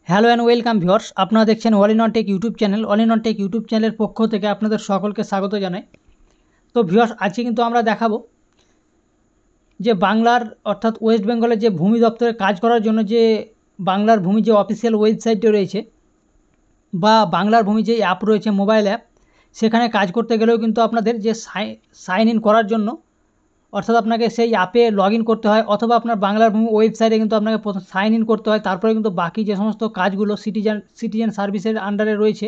Hello and welcome viewers, আপনারা দেখছেন all in one take YouTube channel. All in one take YouTube চ্যানেলের পক্ষ থেকে আপনাদের সকলকে স্বাগত জানাই। তো ভিউয়ার্স, আজকে কিন্তু আমরা দেখাবো যে বাংলার অর্থাৎ ওয়েস্ট বেঙ্গলের যে ভূমি দপ্তরে কাজ করার জন্য যে বাংলার ভূমি যে অফিসিয়াল ওয়েবসাইটটি রয়েছে বা বাংলার ভূমি যে অ্যাপ রয়েছে মোবাইল অ্যাপ, সেখানে কাজ করতে গেলেও কিন্তু আপনাদের যে সাইন ইন করার জন্য অর্থাৎ আপনাকে সেই অ্যাপে লগ ইন করতে হয়, অথবা আপনার বাংলার ভূমি ওয়েবসাইটে কিন্তু আপনাকে প্রথম সাইন ইন করতে হয়। তারপরে কিন্তু বাকি যে সমস্ত কাজগুলো সিটিজেন সার্ভিসের আন্ডারে রয়েছে,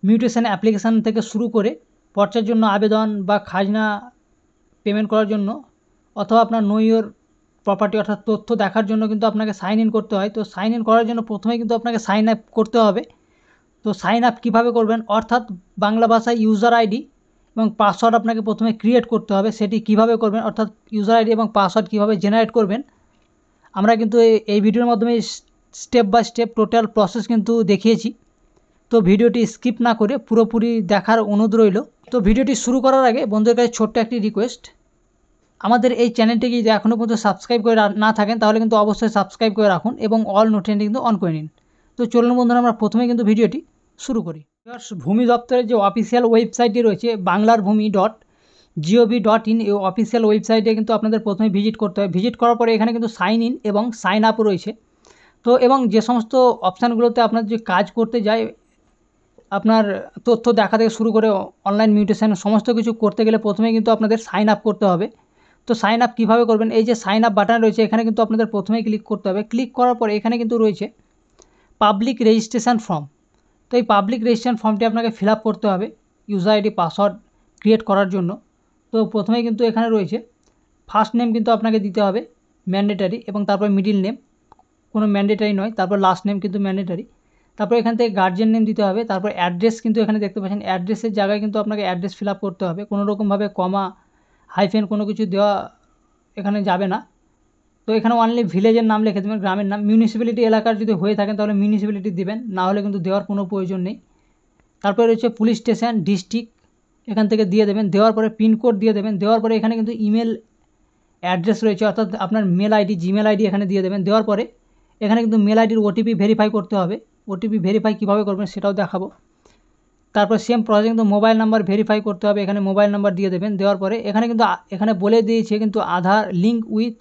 মিউটেশন অ্যাপ্লিকেশান থেকে শুরু করে পর্চার জন্য আবেদন বা খাজনা পেমেন্ট করার জন্য, অথবা আপনার নো ইওর প্রপার্টি অর্থাৎ তথ্য দেখার জন্য কিন্তু আপনাকে সাইন ইন করতে হয়। তো সাইন ইন করার জন্য প্রথমে কিন্তু আপনাকে সাইন আপ করতে হবে। তো সাইন আপ কীভাবে করবেন, অর্থাৎ বাংলা ভাষায় ইউজার আইডি এবং পাসওয়ার্ড আপনাকে প্রথমে ক্রিয়েট করতে হবে। সেটি কিভাবে করবেন, অর্থাৎ ইউজার আইডি এবং পাসওয়ার্ড কীভাবে জেনারেট করবেন, আমরা কিন্তু এই ভিডিওর মাধ্যমে step by step total process কিন্তু দেখিয়েছি। তো ভিডিওটি স্কিপ না করে পুরোপুরি দেখার অনুরোধ রইল। তো ভিডিওটি শুরু করার আগে বন্ধুদের কাছে ছোট্ট একটি রিকোয়েস্ট, আমাদের এই চ্যানেলটিকে যদি এখনও পর্যন্ত সাবস্ক্রাইব করে না থাকেন তাহলে কিন্তু অবশ্যই সাবস্ক্রাইব করে রাখুন এবং অল নোটিফিকেশন কিন্তু অন করে নিন। তো চলুন বন্ধুরা, আমরা প্রথমে কিন্তু ভিডিওটি শুরু করি। ভূমি দপ্তরের যে অফিসিয়াল ওয়েবসাইটটি রয়েছে banglarbhumi.gov.in, এই অফিসিয়াল ওয়েবসাইটে কিন্তু আপনাদের প্রথমে ভিজিট করতে হয়। ভিজিট করার পরে এখানে কিন্তু সাইন ইন এবং সাইন আপ রয়েছে। তো এবং যে সমস্ত অপশানগুলোতে আপনার যে কাজ করতে যায়, আপনার তথ্য দেখা থেকে শুরু করে অনলাইন মিউটেশন সমস্ত কিছু করতে গেলে প্রথমে কিন্তু আপনাদের সাইন আপ করতে হবে। তো সাইন আপ কীভাবে করবেন, এই যে সাইন আপ বাটন রয়েছে এখানে কিন্তু আপনাদের প্রথমেই ক্লিক করতে হবে। ক্লিক করার পরে এখানে কিন্তু রয়েছে পাবলিক রেজিস্ট্রেশন ফর্ম। তো এই পাবলিক রেজিস্ট্রেশন ফর্মটি আপনাকে ফিল আপ করতে হবে ইউজার আইডি পাসওয়ার্ড ক্রিয়েট করার জন্য। তো প্রথমেই কিন্তু এখানে রয়েছে ফার্স্ট নেম কিন্তু আপনাকে দিতে হবে ম্যান্ডেটারি, এবং তারপর মিডিল নেম কোনো ম্যান্ডেটারি নয়, তারপর লাস্ট নেম কিন্তু ম্যান্ডেটারি। তারপর এখান থেকে গার্জিয়ান নেম দিতে হবে। তারপর অ্যাড্রেস কিন্তু এখানে দেখতে পাচ্ছেন, অ্যাড্রেসের জায়গায় কিন্তু আপনাকে অ্যাড্রেস ফিল আপ করতে হবে। কোনো রকমভাবে কমা হাইফেন কোনো কিছু দেওয়া এখানে যাবে না। তো এখানে অনলি ভিলেজের নাম লিখে দেবেন, গ্রামের নাম। মিউনিসিপ্যালিটি এলাকার যদি হয়ে থাকেন তাহলে মিউনিসিপ্যালিটি দেবেন, না হলে কিন্তু দেওয়ার কোনো প্রয়োজন নেই। তারপরে রয়েছে পুলিশ স্টেশন, ডিস্ট্রিক্ট এখান থেকে দিয়ে দেবেন। দেওয়ার পরে পিনকোড দিয়ে দেবেন। দেওয়ার পরে এখানে কিন্তু ইমেল অ্যাড্রেস রয়েছে, অর্থাৎ আপনার মেল আইডি জিমেল আইডি এখানে দিয়ে দেবেন। দেওয়ার পরে এখানে কিন্তু মেল আইডির ওটিপি ভেরিফাই করতে হবে। ওটিপি ভেরিফাই কীভাবে করবেন সেটাও দেখাবো। তারপর সেম প্রসেস কিন্তু মোবাইল নাম্বার ভেরিফাই করতে হবে, এখানে মোবাইল নাম্বার দিয়ে দেবেন। দেওয়ার পরে এখানে কিন্তু এখানে বলে দিয়েছে কিন্তু আধার লিঙ্ক উইথ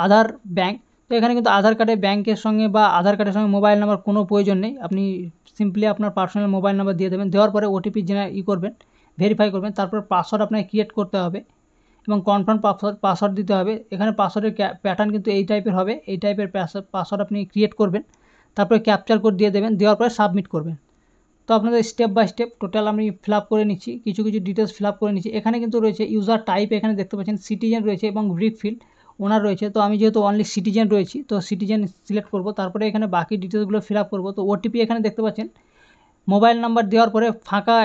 আধার ব্যাঙ্ক। তো এখানে কিন্তু আধার কার্ডে ব্যাঙ্কের সঙ্গে বা আধার কার্ডের সঙ্গে মোবাইল নাম্বার কোনো প্রয়োজন নেই, আপনি সিম্পলি আপনার পার্সোনাল মোবাইল নাম্বার দিয়ে দেবেন। দেওয়ার পরে ওটিপি করবেন, ভেরিফাই করবেন। তারপর পাসওয়ার্ড আপনাকে ক্রিয়েট করতে হবে এবং কনফার্ম পাসওয়ার্ড দিতে হবে। এখানে পাসওয়ার্ডের প্যাটার্ন কিন্তু এই টাইপের হবে, এই টাইপের পাসওয়ার্ড আপনি ক্রিয়েট করবেন। তারপরে ক্যাপচার কোড দিয়ে দেবেন, দেওয়ার পরে সাবমিট করবেন। তো আপনাদের স্টেপ বাই স্টেপ টোটাল আমি ফিল আপ করে নিচ্ছি, কিছু কিছু ডিটেলস ফিল আপ করে নিচ্ছি। এখানে কিন্তু রয়েছে ইউজার টাইপ, এখানে দেখতে পাচ্ছেন সিটিজেন রয়েছে এবং ব্রিক ফিল্ড ওনার রয়েছে। তো আমি যেহেতু অনলি সিটিজেন রয়েছি তো সিটিজেন সিলেক্ট করব। তারপরে এখানে বাকি ডিটেলসগুলো ফিল আপ করবো। তো ওটিপি এখানে দেখতে পাচ্ছেন, মোবাইল নাম্বার দেওয়ার পরে ফাঁকা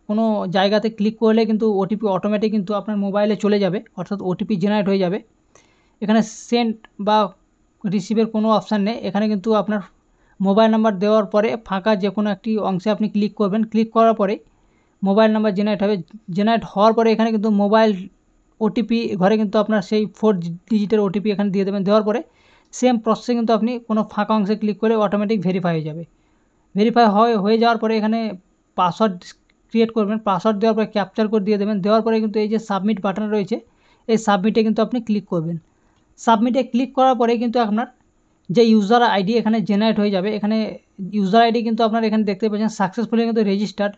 কোনো জায়গাতে ক্লিক করলে কিন্তু ওটিপি অটোমেটিক কিন্তু আপনার মোবাইলে চলে যাবে, অর্থাৎ ওটিপি জেনারেট হয়ে যাবে। এখানে সেন্ড বা রিসিভের কোনো অপশান নেই, এখানে কিন্তু আপনার মোবাইল নাম্বার দেওয়ার পরে ফাঁকা যে কোনো একটি অংশে আপনি ক্লিক করবেন। ক্লিক করার পরে মোবাইল নাম্বার জেনারেট হবে। জেনারেট হওয়ার পরে এখানে কিন্তু মোবাইল ওটিপি ঘরে কিন্তু আপনার সেই 4 ডিজিটের ওটিপি এখানে দিয়ে দেবেন। দেওয়ার পরে সেম প্রসেসে কিন্তু আপনি কোনো ফাঁকা অংশে ক্লিক করে অটোমেটিক ভেরিফাই হয়ে যাবে। ভেরিফাই হয়ে যাওয়ার পরে এখানে পাসওয়ার্ড ক্রিয়েট করবেন। পাসওয়ার্ড দেওয়ার পরে ক্যাপচার কোড দিয়ে দেবেন। দেওয়ার পরে কিন্তু এই যে সাবমিট বাটন রয়েছে এই সাবমিটে কিন্তু আপনি ক্লিক করবেন। সাবমিটে ক্লিক করার পরে কিন্তু আপনার যে ইউজার আইডি এখানে জেনারেট হয়ে যাবে। এখানে ইউজার আইডি কিন্তু আপনার এখানে দেখতে পাচ্ছেন সাকসেসফুলি কিন্তু registered,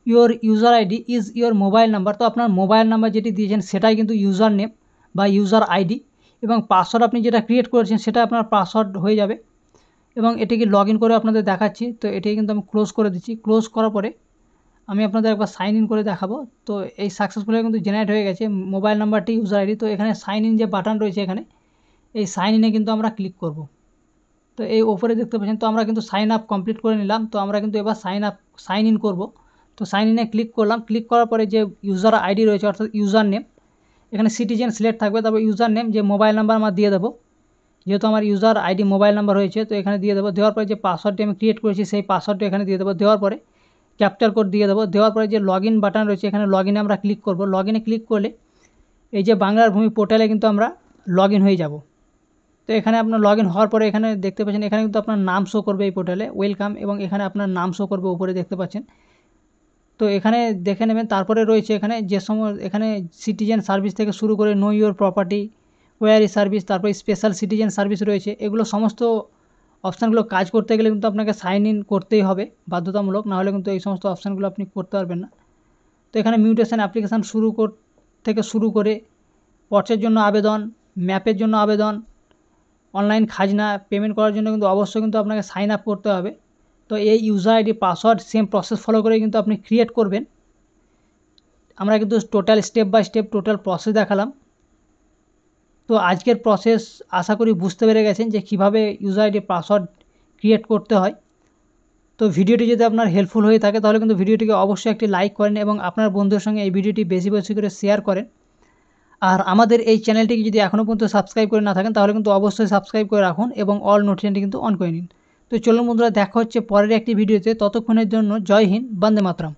your user ID is your mobile number. তো আপনার মোবাইল নাম্বার যেটি দিয়েছেন সেটাই কিন্তু ইউজার নেম বা ইউজার আইডি, এবং পাসওয়ার্ড আপনি যেটা ক্রিয়েট করেছেন সেটা আপনার পাসওয়ার্ড হয়ে যাবে। এবং এটিকে লগ ইন করে আপনাদের দেখাচ্ছি। তো এটি কিন্তু আমি ক্লোজ করে দিচ্ছি। ক্লোজ করার পরে আমি আপনাদের একবার সাইন ইন করে দেখাবো। তো এই সাকসেসফুলি কিন্তু জেনারেট হয়ে গেছে মোবাইল নাম্বারটি, ইউজার আইডি। তো এখানে সাইন ইন যে বাটন রয়েছে এখানে এই সাইন ইনে কিন্তু আমরা ক্লিক করব। তো এই ওপরে দেখতে পাচ্ছেন, তো আমরা কিন্তু সাইন আপ কমপ্লিট করে নিলাম। তো আমরা কিন্তু এবার সাইন ইন করব। তো সাইন ইনে ক্লিক করলাম। ক্লিক করার পরে যে ইউজার আইডি রয়েছে অর্থাৎ ইউজার নেম, এখানে সিটিজেন সিলেক্ট থাকবে। তারপর ইউজার নেম যে মোবাইল নাম্বার আমার দিয়ে দেবো, যেহেতু আমার ইউজার আইডি মোবাইল নাম্বার হয়েছে তো এখানে দিয়ে দেবো। দেওয়ার পরে যে পাসওয়ার্ডটি আমি ক্রিয়েট করেছি সেই পাসওয়ার্ডটি এখানে দিয়ে দেবো। দেওয়ার পরে ক্যাপচার কোড দিয়ে দেবো। দেওয়ার পরে যে লগ ইন বাটন রয়েছে এখানে লগ ইনে আমরা ক্লিক করব। লগ ইনে ক্লিক করলে এই যে বাংলার ভূমি পোর্টালে কিন্তু আমরা লগ ইন হয়ে যাব। তো এখানে আপনার লগ ইন হওয়ার পরে এখানে দেখতে পাচ্ছেন এখানে কিন্তু আপনার নাম শো করবে এই পোর্টালে, ওয়েলকাম, এবং এখানে আপনার নাম শো করবে উপরে দেখতে পাচ্ছেন। তো এখানে দেখে নেবেন। তারপরে রয়েছে এখানে যে সময় এখানে সিটিজেন সার্ভিস থেকে শুরু করে no your property, worry service, তারপরে স্পেশাল সিটিজেন সার্ভিস রয়েছে। এগুলো সমস্ত অপশানগুলো কাজ করতে গেলে কিন্তু আপনাকে সাইন ইন করতেই হবে বাধ্যতামূলক, নাহলে কিন্তু এই সমস্ত অপশানগুলো আপনি করতে পারবেন না। তো এখানে মিউটেশন অ্যাপ্লিকেশান থেকে শুরু করে পর্চের জন্য আবেদন, ম্যাপের জন্য আবেদন, অনলাইন খাজনা পেমেন্ট করার জন্য কিন্তু অবশ্যই কিন্তু আপনাকে সাইন আপ করতে হবে। তো এই user ID password same process follow করে কিন্তু আপনি ক্রিয়েট করবেন। আমরা কিন্তু total step by step total process দেখালাম। তো আজকের প্রসেস আশা করি বুঝতে পেরে গেছেন যে কীভাবে ইউজার আইডি পাসওয়ার্ড ক্রিয়েট করতে হয়। তো ভিডিওটি যদি আপনার হেল্পফুল হয়ে থাকে তাহলে কিন্তু ভিডিওটিকে অবশ্যই একটি লাইক করেন এবং আপনার বন্ধুদের সঙ্গে এই ভিডিওটি বেশি বেশি করে শেয়ার করেন। আর আমাদের এই চ্যানেলটিকে যদি এখনও পর্যন্ত সাবস্ক্রাইব করে না থাকেন তাহলে কিন্তু অবশ্যই সাবস্ক্রাইব করে রাখুন এবং অল নোটিফিকেশনটি কিন্তু অন করে নিন। তো চলুন বন্ধুরা, দেখা হচ্ছে পরের একটি ভিডিওতে। ততক্ষণের জন্য জয় হিন্দ, বন্দে মাতরম।